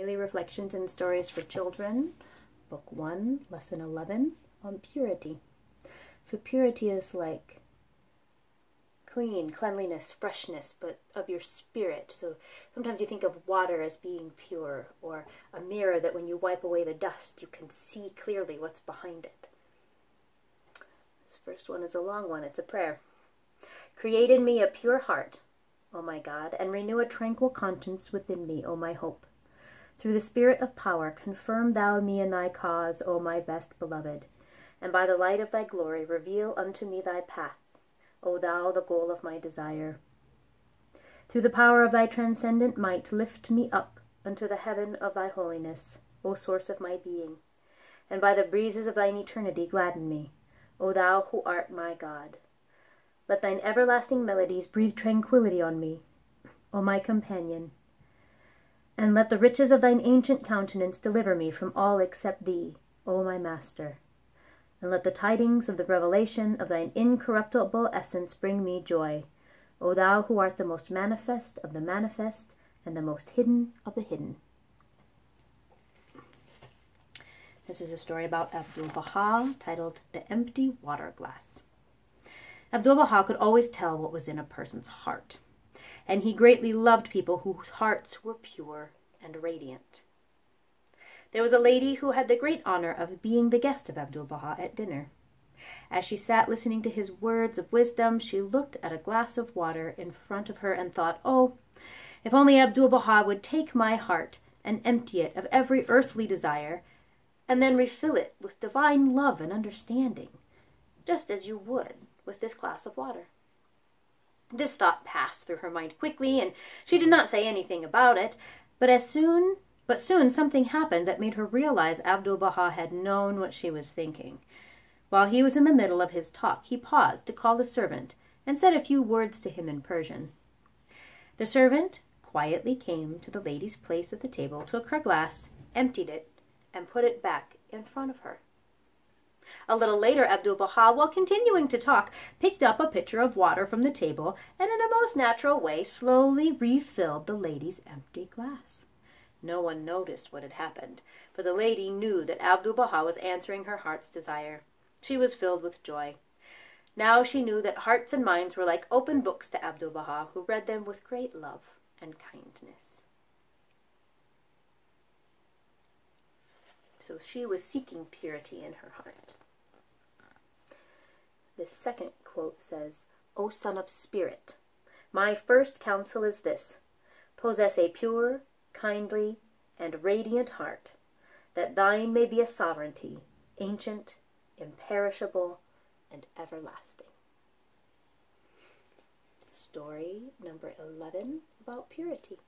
Daily Reflections and Stories for Children, Book 1, Lesson 11, on purity. So purity is like cleanliness, freshness, but of your spirit. So sometimes you think of water as being pure, or a mirror that when you wipe away the dust, you can see clearly what's behind it. This first one is a long one. It's a prayer. Create in me a pure heart, O my God, and renew a tranquil conscience within me, O my hope. Through the Spirit of power, confirm thou me in thy cause, O my best beloved, and by the light of thy glory reveal unto me thy path, O thou, the goal of my desire. Through the power of thy transcendent might, lift me up unto the heaven of thy holiness, O source of my being, and by the breezes of thine eternity gladden me, O thou who art my God. Let thine everlasting melodies breathe tranquillity on me, O my companion, and let the riches of thine ancient countenance deliver me from all except thee, O my Master. And let the tidings of the revelation of thine incorruptible essence bring me joy, O thou who art the most manifest of the manifest and the most hidden of the hidden. This is a story about Abdu'l-Baha titled The Empty Water Glass. Abdu'l-Baha could always tell what was in a person's heart, and he greatly loved people whose hearts were pure and radiant. There was a lady who had the great honor of being the guest of Abdu'l-Baha at dinner. As she sat listening to his words of wisdom, she looked at a glass of water in front of her and thought, "Oh, if only Abdu'l-Baha would take my heart and empty it of every earthly desire, and then refill it with divine love and understanding, just as you would with this glass of water." This thought passed through her mind quickly, and she did not say anything about it, but soon something happened that made her realize Abdu'l-Baha had known what she was thinking. While he was in the middle of his talk, he paused to call a servant and said a few words to him in Persian. The servant quietly came to the lady's place at the table, took her glass, emptied it, and put it back in front of her. A little later, Abdu'l-Baha, while continuing to talk, picked up a pitcher of water from the table and in a most natural way slowly refilled the lady's empty glass. No one noticed what had happened, for the lady knew that Abdu'l-Baha was answering her heart's desire. She was filled with joy. Now she knew that hearts and minds were like open books to Abdu'l-Baha, who read them with great love and kindness. So she was seeking purity in her heart. The second quote says, "O son of spirit, my first counsel is this: possess a pure, kindly, and radiant heart, that thine may be a sovereignty, ancient, imperishable, and everlasting." Story number 11 about purity.